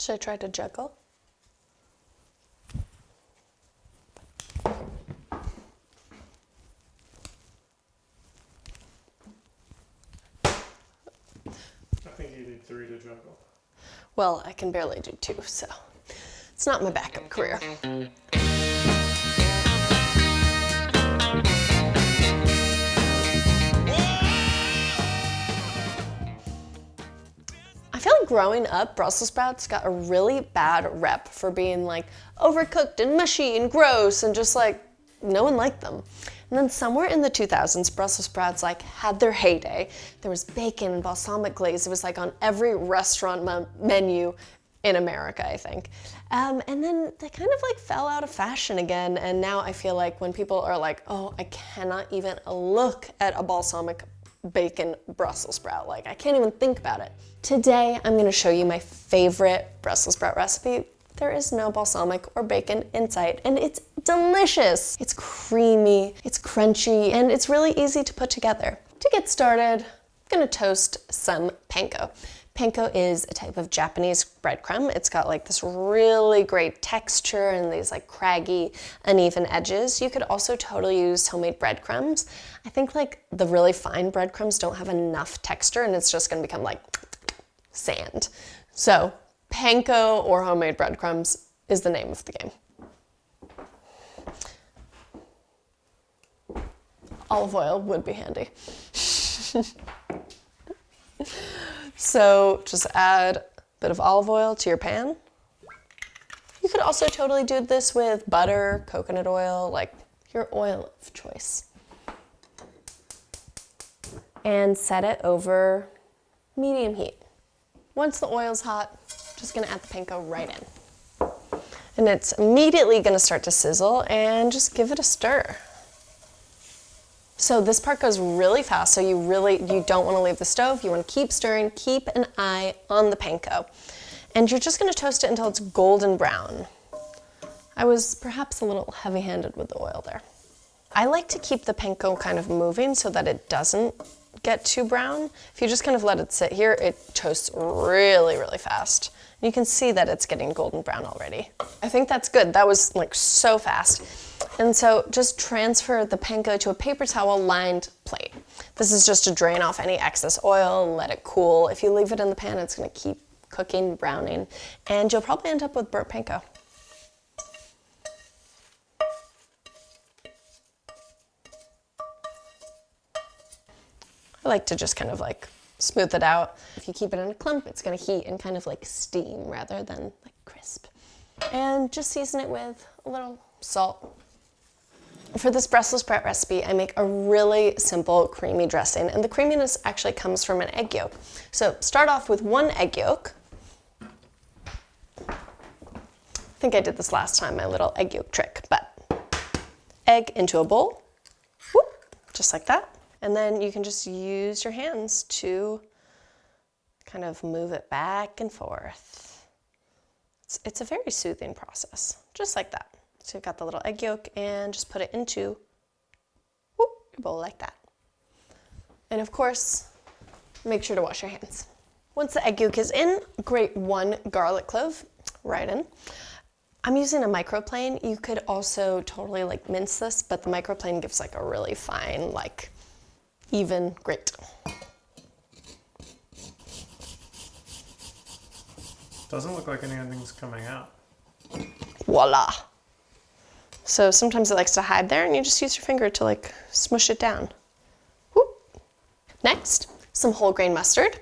Should I try to juggle? I think you need 3 to juggle. Well, I can barely do 2, so it's not my backup career. I feel like growing up, Brussels sprouts got a really bad rep for being like overcooked and mushy and gross and just like no one liked them. And then somewhere in the 2000s, Brussels sprouts like had their heyday. There was bacon and balsamic glaze. It was like on every restaurant menu in America, I think. And then they kind of like fell out of fashion again. And now I feel like when people are like, oh, I cannot even look at a balsamic bacon Brussels sprout. Like I can't even think about it. Today, I'm gonna show you my favorite Brussels sprout recipe. There is no balsamic or bacon in sight, and it's delicious. It's creamy, it's crunchy, and it's really easy to put together. To get started, I'm gonna toast some panko. Panko is a type of Japanese breadcrumb. It's got like this really great texture and these like craggy, uneven edges. You could also totally use homemade breadcrumbs. I think like the really fine breadcrumbs don't have enough texture and it's just gonna become like sand. So panko or homemade breadcrumbs is the name of the game. Olive oil would be handy. So just add a bit of olive oil to your pan. You could also totally do this with butter, coconut oil, like your oil of choice. And set it over medium heat. Once the oil's hot, just gonna add the panko right in. And it's immediately gonna start to sizzle and just give it a stir. So this part goes really fast, so you don't want to leave the stove. You want to keep stirring, keep an eye on the panko. And you're just going to toast it until it's golden brown. I was perhaps a little heavy-handed with the oil there. I like to keep the panko kind of moving so that it doesn't get too brown. If you just kind of let it sit here, it toasts really, really fast. And you can see that it's getting golden brown already. I think that's good. That was like so fast. And so just transfer the panko to a paper towel lined plate. This is just to drain off any excess oil, let it cool. If you leave it in the pan, it's gonna keep cooking, browning, and you'll probably end up with burnt panko. I like to just kind of like smooth it out. If you keep it in a clump, it's gonna heat and kind of like steam rather than like crisp. And just season it with a little salt. For this Brussels sprout recipe, I make a really simple creamy dressing, and the creaminess actually comes from an egg yolk. So start off with 1 egg yolk. I think I did this last time, my little egg yolk trick, but egg into a bowl, whoop, just like that. And then you can just use your hands to kind of move it back and forth. It's a very soothing process, just like that. So you've got the little egg yolk and just put it into your bowl like that. And of course, make sure to wash your hands. Once the egg yolk is in, grate 1 garlic clove right in. I'm using a microplane. You could also totally like mince this, but the microplane gives like a really fine, like even grate. Doesn't look like anything's coming out. Voila. So sometimes it likes to hide there and you just use your finger to like smush it down. Whoop. Next, some whole grain mustard.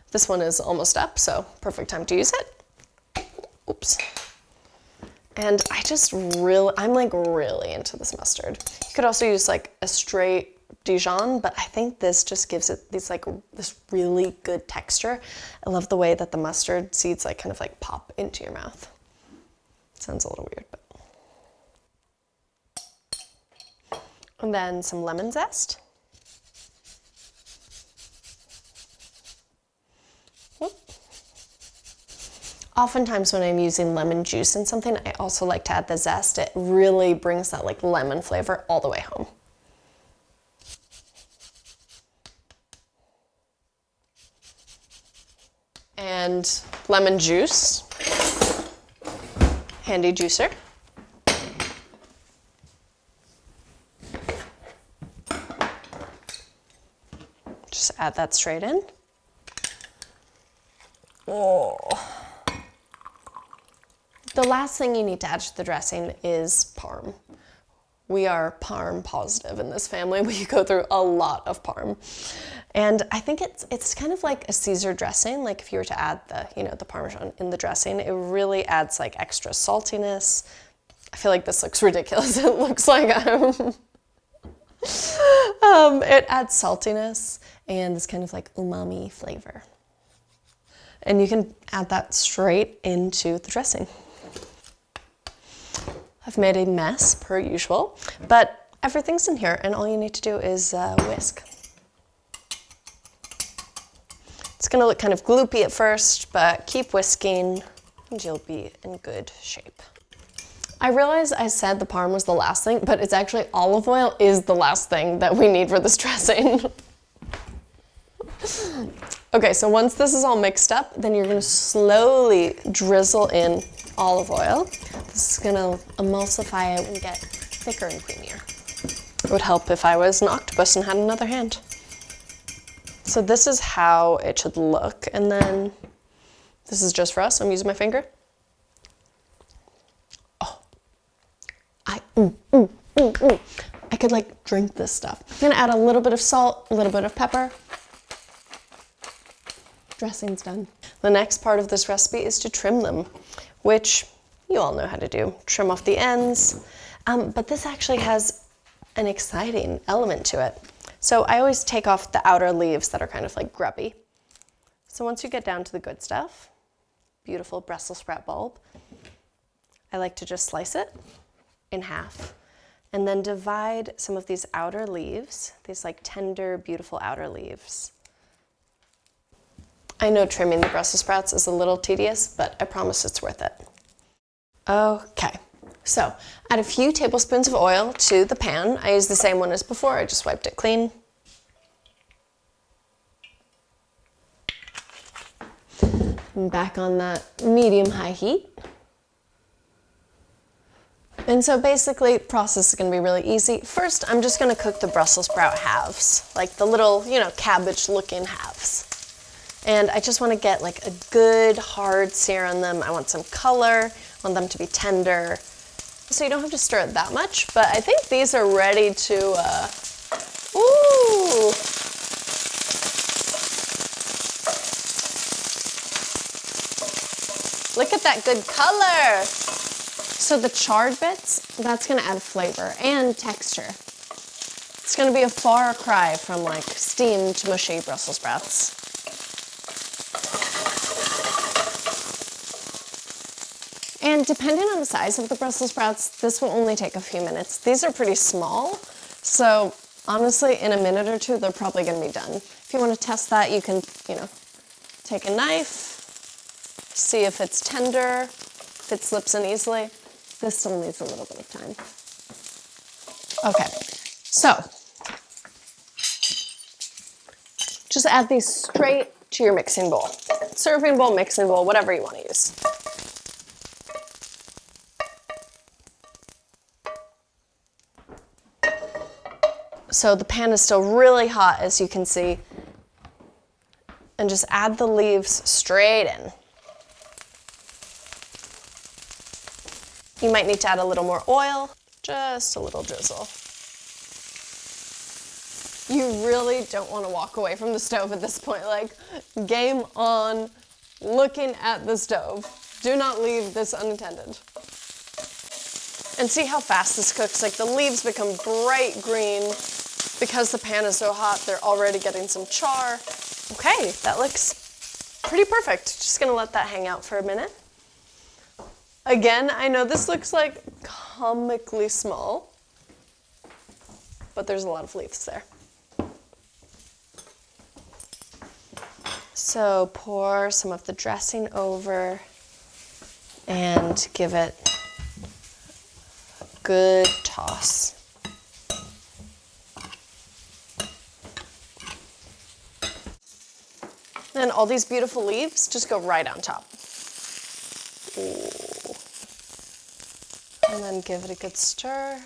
This one is almost up, so perfect time to use it. Oops. And I'm like really into this mustard. You could also use like a straight Dijon, but I think this just gives it this really good texture. I love the way that the mustard seeds like kind of like pop into your mouth. Sounds a little weird, but. And then some lemon zest. Whoop. Oftentimes when I'm using lemon juice in something, I also like to add the zest. It really brings that like lemon flavor all the way home. And lemon juice. handy juicer. Just add that straight in. Oh. The last thing you need to add to the dressing is parm. We are Parm-Positive in this family. We go through a lot of parm. And I think it's kind of like a Caesar dressing. Like if you were to add the Parmesan in the dressing, it really adds like extra saltiness. I feel like this looks ridiculous. It looks like it adds saltiness and this kind of like umami flavor. And you can add that straight into the dressing. I've made a mess per usual, but everything's in here and all you need to do is whisk. It's gonna look kind of gloopy at first, but keep whisking and you'll be in good shape. I realize I said the parm was the last thing, but it's actually olive oil is the last thing that we need for this dressing. Okay, so once this is all mixed up, then you're gonna slowly drizzle in olive oil. This is gonna emulsify it and get thicker and creamier. It would help if I was an octopus and had another hand. So this is how it should look, and then this is just for us. I'm using my finger. Oh, I could like drink this stuff. I'm gonna add a little bit of salt, a little bit of pepper. Dressing's done. The next part of this recipe is to trim them, which you all know how to do. Trim off the ends, but this actually has an exciting element to it. So I always take off the outer leaves that are kind of like grubby. So once you get down to the good stuff, beautiful Brussels sprout bulb, I like to just slice it in half and then divide some of these outer leaves, these like tender, beautiful outer leaves. I know trimming the Brussels sprouts is a little tedious, but I promise it's worth it. Okay, so add a few tablespoons of oil to the pan. I use the same one as before, I just wiped it clean. And back on that medium-high heat. And so basically, process is gonna be really easy. First, I'm just gonna cook the Brussels sprout halves, like the little, cabbage-looking halves. And I just want to get like a good hard sear on them. I want some color, I want them to be tender. So you don't have to stir it that much, but I think these are ready to, ooh. Look at that good color. So the charred bits, that's gonna add flavor and texture. It's gonna be a far cry from like steamed mushy Brussels sprouts. And depending on the size of the Brussels sprouts, this will only take a few minutes. These are pretty small, so honestly, in a minute or two, they're probably gonna be done. If you wanna test that, you can, take a knife, see if it's tender, if it slips in easily. This still needs a little bit of time. Okay, so just add these straight to your mixing bowl. Serving bowl, mixing bowl, whatever you wanna use. So the pan is still really hot, as you can see. And just add the leaves straight in. You might need to add a little more oil, just a little drizzle. You really don't want to walk away from the stove at this point. Like, game on, looking at the stove. Do not leave this unattended. And see how fast this cooks? Like the leaves become bright green. Because the pan is so hot, they're already getting some char. Okay, that looks pretty perfect. Just gonna let that hang out for a minute. Again, I know this looks like comically small, but there's a lot of leaves there. So pour some of the dressing over and give it a good toss. And all these beautiful leaves just go right on top. Ooh. And then give it a good stir.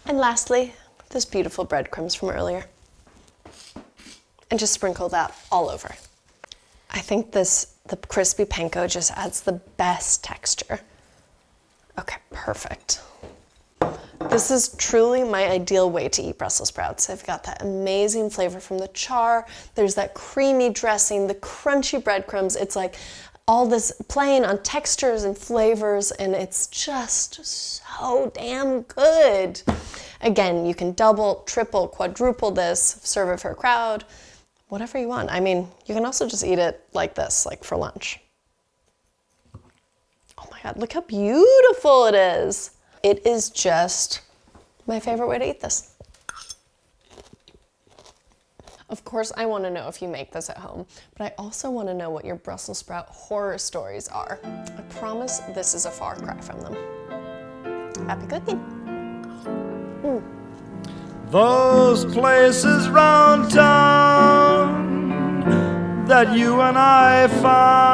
And lastly, those beautiful breadcrumbs from earlier. And just sprinkle that all over. I think the crispy panko just adds the best texture. Okay, perfect. This is truly my ideal way to eat Brussels sprouts. I've got that amazing flavor from the char. There's that creamy dressing, the crunchy breadcrumbs. It's like all this playing on textures and flavors, and it's just so damn good. Again, you can double, triple, quadruple this, serve it for a crowd, whatever you want. I mean, you can also just eat it like this, like for lunch. Oh my God, look how beautiful it is. It is just my favorite way to eat this. Of course, I want to know if you make this at home, but I also want to know what your Brussels sprout horror stories are. I promise this is a far cry from them. Happy cooking. Those places round town that you and I found